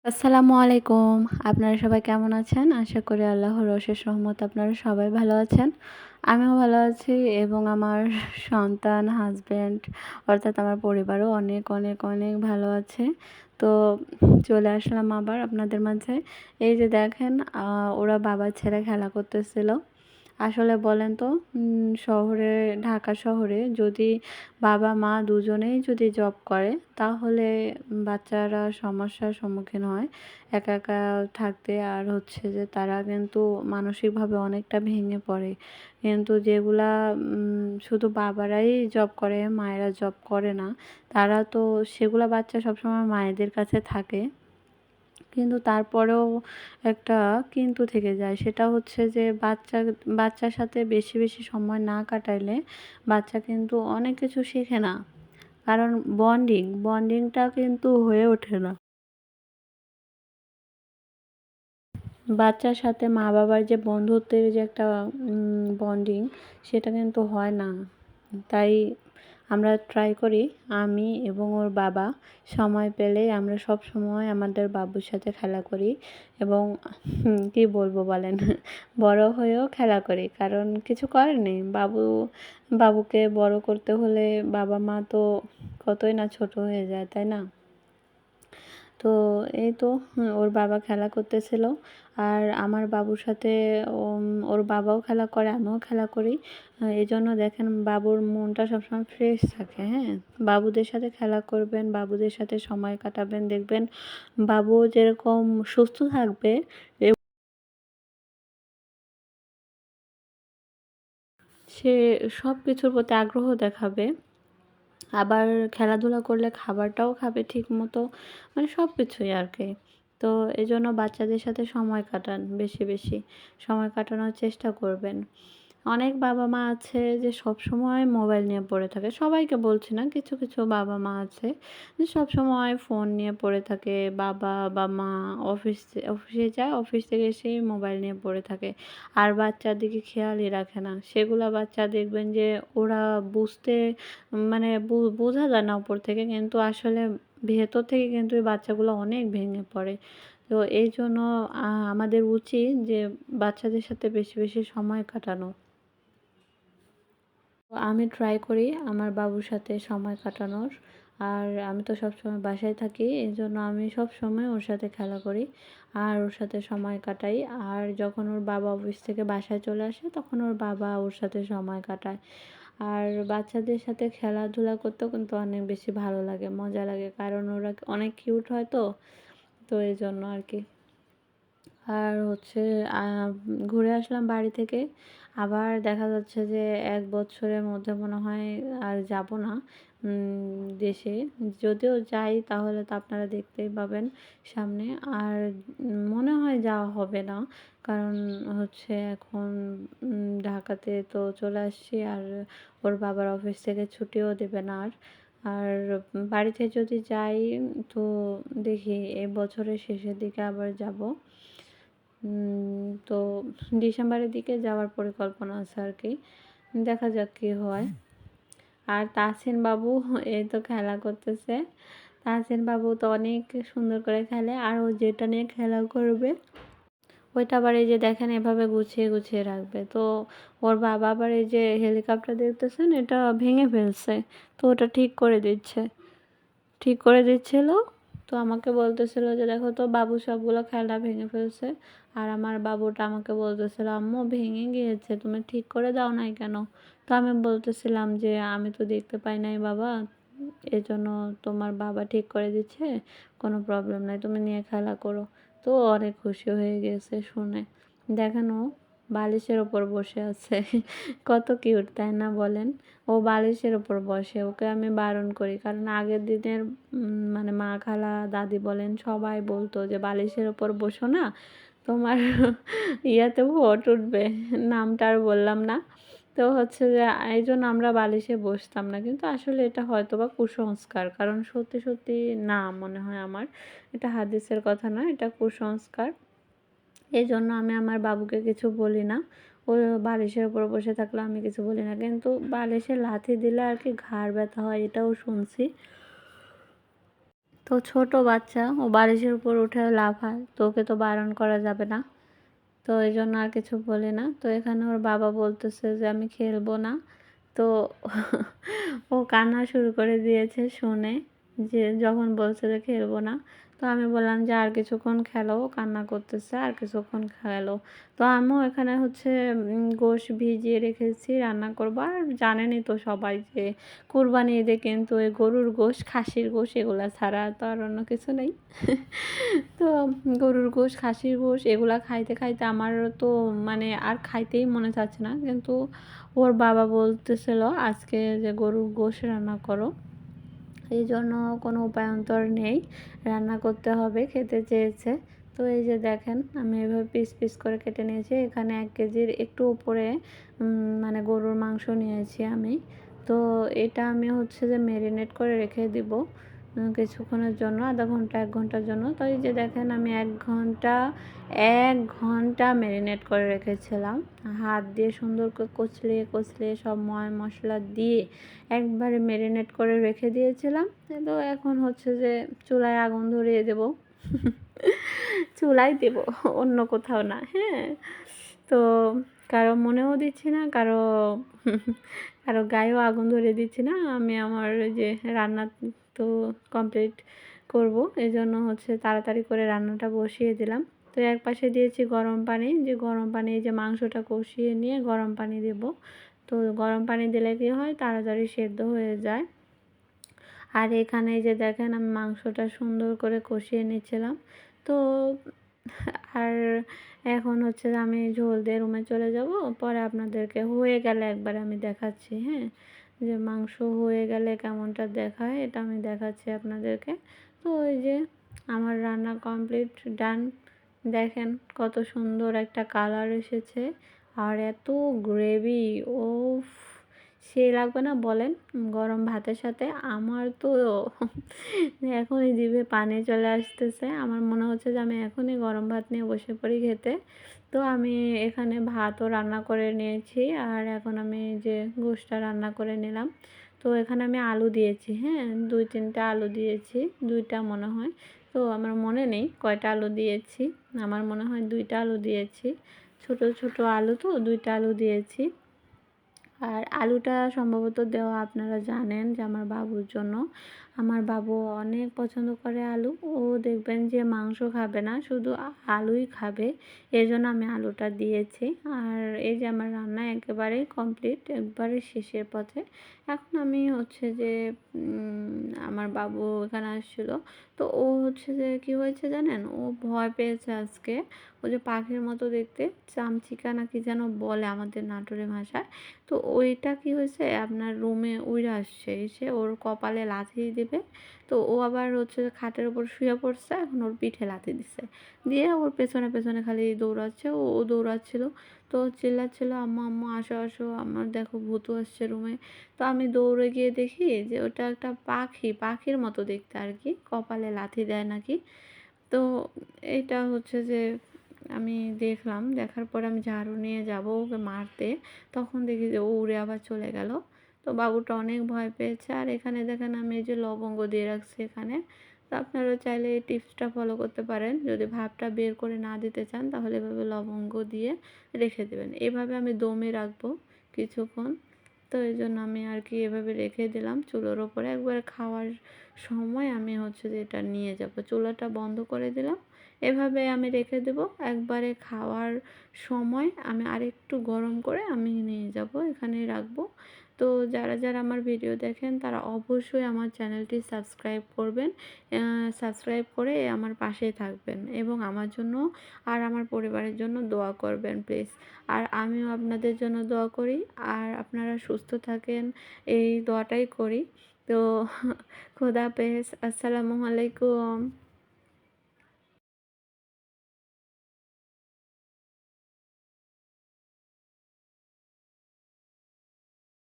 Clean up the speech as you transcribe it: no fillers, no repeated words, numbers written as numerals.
আসসালামু আলাইকুম। আপনারা সবাই কেমন আছেন? আশা করি আল্লাহর অশেষ রহমতে আপনারা সবাই ভালো আছেন। আমিও ভালো আছি এবং আমার সন্তান, হাসব্যান্ড অর্থাৎ আমার পরিবারও অনেক, অনেক, অনেক ভালো আছে। তো চলে আসলাম আবার আপনাদের মাঝে। এই যে দেখেন ওরা বাবার ছেড়ে খেলা করতেছিল। আসলে বলেন তো শহরে ঢাকা শহরে যদি বাবা মা দুজনেই যদি জব করে তাহলে বাচ্চারা সমস্যার সম্মুখীন হয় একা একা থাকতে। আর হচ্ছে যে তারা কিন্তু মানসিকভাবে অনেকটা ভেঙে পড়ে। কিন্তু যেগুলা শুধু বাবারাই জব করে, মায়েরা জব করে না, তারা তো সেগুলা বাচ্চা সবসময় মায়েদের কাছে থাকে। কিন্তু তারপরেও একটা কিন্তু থেকে যায়, সেটা হচ্ছে যে বাচ্চার সাথে বেশি বেশি সময় না কাটাইলে বাচ্চা কিন্তু অনেক কিছু শেখে না। কারণ বন্ডিংটা কিন্তু হয়ে ওঠে না। বাচ্চার সাথে মা বাবার যে বন্ধুত্বের যে একটা বন্ডিং, সেটা কিন্তু হয় না। তাই আমরা ট্রাই করি, আমি এবং ওর বাবা সময় পেলে আমরা সব সময় আমাদের বাবুর সাথে খেলা করি এবং কি বলবো বলেন, বড় হয়েও খেলা করি। কারণ কিছু করার নেই, বাবুকে বড় করতে হলে বাবা মা তো কতই না ছোট হয়ে যায়, তাই না? তো এই তো ওর বাবা খেলা করতেছিল আর আমার বাবুর সাথে ওর বাবাও খেলা করে, আমিও খেলা করি। এই জন্য দেখেন বাবুর মনটা সবসময় ফ্রেশ থাকে। হ্যাঁ, বাবুদের সাথে খেলা করবেন, বাবুদের সাথে সময় কাটাবেন, দেখবেন বাবু যেরকম সুস্থ থাকবে, সে সব কিছুর প্রতি আগ্রহ দেখাবে। আবার খেলাধুলা করলে খাবারটাও খাবে ঠিক মতো, মানে সব কিছুই আর কি। তো এই জন্য বাচ্চাদের সাথে সময় কাটান, বেশি বেশি সময় কাটানোর চেষ্টা করবেন। অনেক বাবা মা আছে যে সব সময় মোবাইল নিয়ে পড়ে থাকে, সবাইকে বলছি না, কিছু কিছু বাবা মা আছে যে সব সময় ফোন নিয়ে পড়ে থাকে। বাবা বা মা অফিসে যায়, অফিস থেকে এসেই মোবাইল নিয়ে পড়ে থাকে আর বাচ্চার দিকে খেয়ালই রাখে না। সেগুলা বাচ্চা দেখবেন যে ওরা বুঝতে মানে বোঝা যায় না উপর থেকে, কিন্তু আসলে ভেতর থেকে কিন্তু এই বাচ্চাগুলো অনেক ভেঙে পড়ে। তো এই জন্য আমাদের উচিত যে বাচ্চাদের সাথে বেশি বেশি সময় কাটানো। তো আমি ট্রাই করি আমার বাবুর সাথে সময় কাটানোর। আর আমি তো সবসময় বাসায় থাকি, এই জন্য আমি সবসময় ওর সাথে খেলা করি আর ওর সাথে সময় কাটাই। আর যখন ওর বাবা অফিস থেকে বাসায় চলে আসে তখন ওর বাবা ওর সাথে সময় কাটায়। আর বাচ্চাদের সাথে খেলাধুলা করতেও কিন্তু অনেক বেশি ভালো লাগে, মজা লাগে, কারণ ওরা অনেক কিউট হয় তো। তো এই জন্য আর কি। আর হচ্ছে ঘুরে আসলাম বাড়ি থেকে। আবার দেখা যাচ্ছে যে ১ বছরের মধ্যে মনে হয় আর যাব না দেশে। যদিও যাই তাহলে তো আপনারা দেখতেই পাবেন সামনে। আর মনে হয় যাওয়া হবে না। কারণ হচ্ছে এখন ঢাকাতে তো চলে আসছি আর ওর বাবার অফিস থেকে ছুটিও দেবে না আর। আর বাড়িতে যদি যাই তো দেখি এই বছরের শেষের দিকে আবার যাব। তো ডিসেম্বরের দিকে যাওয়ার পরিকল্পনা আছে আর কি। দেখা যাক কী হয়। আর তাহসিন বাবু এই তো খেলা করতেছে। তাহসিন বাবু তো অনেক সুন্দর করে খেলে আর ও যেটা নিয়ে খেলা করবে ওইটা আবার এই যে দেখেন এভাবে গুছিয়ে গুছিয়ে রাখবে। তো ওর বাবা আবার এই যে হেলিকপ্টার দেখতেছেন, এটা ভেঙে ফেলছে, তো ওটা ঠিক করে দিচ্ছিল। তো আমাকে বলতেছিল যে দেখো তো বাবু সবগুলো খেলনা ভেঙে ফেলছে। আর আমার বাবুটা আমাকে বলতেছিল আম্মু ভেঙে গিয়েছে, তুমি ঠিক করে দাও নাই কেন? তো আমি বলতেছিলাম যে আমি তো দেখতে পাই নাই বাবা, এই জন্য তোমার বাবা ঠিক করে দিচ্ছে, কোনো প্রবলেম নাই, তুমি নিয়ে খেলা করো। তো অনেক খুশি হয়ে গেছে শুনে। দেখেন ও বালিশের ওপর বসে আছে কত কিউট তাই না বলেন? ও বালিশের ওপর বসে, ওকে আমি বারণ করি, কারণ আগের দিনের মানে মা খালা দাদি বলেন সবাই বলতো যে বালিশের ওপর বসো না, তোমার ইয়াতে ভোট উঠবে। নামটা আর বললাম না। তো হচ্ছে যে এই জন্য আমরা বালিশে বসতাম না, কিন্তু আসলে এটা হয়তো বা কুসংস্কার, কারণ সত্যি সত্যি না মনে হয় আমার, এটা হাদিসের কথা না, এটা কুসংস্কার। এই জন্য আমি আমার বাবুকে কিছু বলি না। ও বালিশের উপর বসে থাকলে আমি কিছু বলি না, কিন্তু বালিশে লাথি দিলে আর কি ঘাড় ব্যথা হয়, এটাও শুনছি। তো ছোট বাচ্চা, ও বালিশের উপর উঠে লাফায়, তো ওকে তো বারণ করা যাবে না। তো এই জন্য আর কিছু বলি না। তো এখানে ওর বাবা বলতেছে যে আমি খেলবো না। তো ও কান্না শুরু করে দিয়েছে শুনে, যে যখন বলছে যে খেলবো না। তো আমি বললাম যে আর কিছুক্ষণ খেলো, ও কান্না করতেছে, আর কিছুক্ষণ খেলো। তো আমিও এখানে হচ্ছে গোশ ভিজিয়ে রেখেছি, রান্না করবো। আর জানেনই তো সবাই যে কুরবানি ঈদে কিন্তু এই গরুর গোশ, খাসির গোশ এগুলা ছাড়া তো আর অন্য কিছু নেই। তো গরুর গোশ, খাসির গোশ এগুলা খাইতে খাইতে আমার তো মানে আর খাইতেই মনে চাচ্ছে না, কিন্তু ওর বাবা বলতেছিল আজকে যে গরুর গোশ রান্না করো, এই জন্য কোনো উপায়ন্তর নেই, রান্না করতে হবে, খেতে চেয়েছে। তো এই যে দেখেন আমি এভাবে পিস পিস করে কেটে নিয়েছি। এখানে 1 কেজির একটু উপরে মানে গরুর মাংস নিয়েছি আমি। তো এটা আমি হচ্ছে যে ম্যারিনেট করে রেখে দিব কিছুক্ষণের জন্য, আধা ঘন্টা 1 ঘন্টার জন্য। তো এই যে দেখেন আমি 1 ঘন্টা ম্যারিনেট করে রেখেছিলাম, হাত দিয়ে সুন্দর করে কচলিয়ে কচলিয়ে সব মশলা দিয়ে একবারে ম্যারিনেট করে রেখে দিয়েছিলাম। তো এখন হচ্ছে যে চুলায় আগুন ধরিয়ে দেব। চুলায় দেব, অন্য কোথাও না। হ্যাঁ, তো কারো মনেও দিচ্ছি না, কারো কারো গায়েও আগুন ধরিয়ে দিচ্ছি না। আমি আমার যে রান্না তো কমপ্লিট করব, এই জন্য হচ্ছে তাড়াতাড়ি করে রান্নাটা বসিয়ে দিলাম। তো এক পাশে দিয়েছি গরম পানি, যে গরম পানি যে মাংসটা কষিয়ে নিয়ে গরম পানি দেব। তো গরম পানি দিলে কি হয়, তাড়াতাড়ি সেদ্ধ হয়ে যায়। আর এখানে যে দেখেন আমি মাংসটা সুন্দর করে কষিয়ে নিচ্ছিলাম। তো আর এখন হচ্ছে আমি ঝোল দিয়ে রুমে চলে যাব, পরে আপনাদেরকে হয়ে গেলে একবার আমি দেখাচ্ছি। হ্যাঁ, যে মাংস হয়ে গেলে কেমনটা দেখায় এটা আমি দেখাচ্ছি আপনাদেরকে। তো ওই যে আমার রান্না কমপ্লিট, ডান। দেখেন কত সুন্দর একটা কালার এসেছে, আর এত গ্রেভি, ও সেই লাগবে না বলেন গরম ভাতের সাথে? আমার তো এখনই জিভে পানি চলে আসতেছে, আমার মনে হচ্ছে যে আমি এখনই গরম ভাত নিয়ে বসে পড়ি খেতে। তো আমি এখানে ভাতও রান্না করে নিয়েছি, আর এখন আমি যে গোশটা রান্না করে নিলাম। তো এখানে আমি আলু দিয়েছি, হ্যাঁ 2-3টা আলু দিয়েছি, 2টা মনে হয়। তো আমার মনে নেই কয়টা আলু দিয়েছি, আমার মনে হয় 2টা আলু দিয়েছি। ছোট ছোট আলু, তো 2টা আলু দিয়েছি। আর আলুটা সম্ভবত দেওয়া আপনারা জানেন যে আমার বাবুর জন্য। আমার বাবু অনেক পছন্দ করে আলু, ও দেখবেন যে মাংস খাবে না, শুধু আলুই খাবে, এই জন্য আমি আলুটা দিয়েছি। আর এই যে আমার রান্না একেবারেই কমপ্লিট, একবারে শেষের পথে। এখন আমি হচ্ছে যে আমার বাবু এখানে আসছিল, তো ও হচ্ছে যে কী হয়েছে জানেন, ও ভয় পেয়েছে আজকে। ও যে পাখির মতো দেখতে, চামচিকা না কি যেন বলে আমাদের নাটোরের ভাষায়। তো ওইটা কি হয়েছে, আপনার রুমে উড়ে আসছে, এসে ওর কপালে লাথি দিবে। তো ও আবার হচ্ছে খাটের উপর শুয়ে পড়ছে, এখন ওর পিঠে লাথি দিচ্ছে, দিয়ে ওর পেছনে পেছনে খালি দৌড়াচ্ছে, ও দৌড়াচ্ছিল। তো চিল্লাচ্ছিল আম্মু আম্মু আসো আসো, আমার দেখো ভূতু আসছে রুমে। তো আমি দৌড়ে গিয়ে দেখি যে ওটা একটা পাখি, পাখির মতো দেখতে আর কি, কপালে লাথি দেয় নাকি। তো এটা হচ্ছে যে আমি দেখলাম, দেখার পর আমি ঝাড়ু নিয়ে যাব ওকে মারতে, তখন দেখি যে ও উড়ে আবার চলে গেল। তো বাবুটা অনেক ভয় পেয়েছে। আর এখানে দেখেন আমি এই যে লবঙ্গ দিয়ে রাখছি এখানে। তো আপনারা চাইলে এই টিপসটা ফলো করতে পারেন, যদি ভাপটা বের করে না দিতে চান তাহলে এভাবে লবঙ্গ দিয়ে রেখে দেবেন। এভাবে আমি দমে রাখবো কিছুক্ষণ। তো এই জন্য আমি আর কি এভাবে রেখে দিলাম চুলোর ওপরে, একবারে খাওয়ার সময় আমি হচ্ছে যে এটা নিয়ে যাব, চুলাটা বন্ধ করে দিলাম, এভাবে আমি রেখে দেব। একবারে খাওয়ার সময় আমি আরেকটু গরম করে আমি নিয়ে যাব, এখানে রাখবো। তো যারা যারা আমার ভিডিও দেখেন তারা অবশ্যই আমার চ্যানেলটি সাবস্ক্রাইব করবেন, সাবস্ক্রাইব করে আমার পাশেই থাকবেন, এবং আমার জন্য আর আমার পরিবারের জন্য দোয়া করবেন প্লিজ। আর আমিও আপনাদের জন্য দোয়া করি, আর আপনারা সুস্থ থাকেন এই দোয়াটাই করি। তো খোদা হাফেজ, আসসালামু আলাইকুম।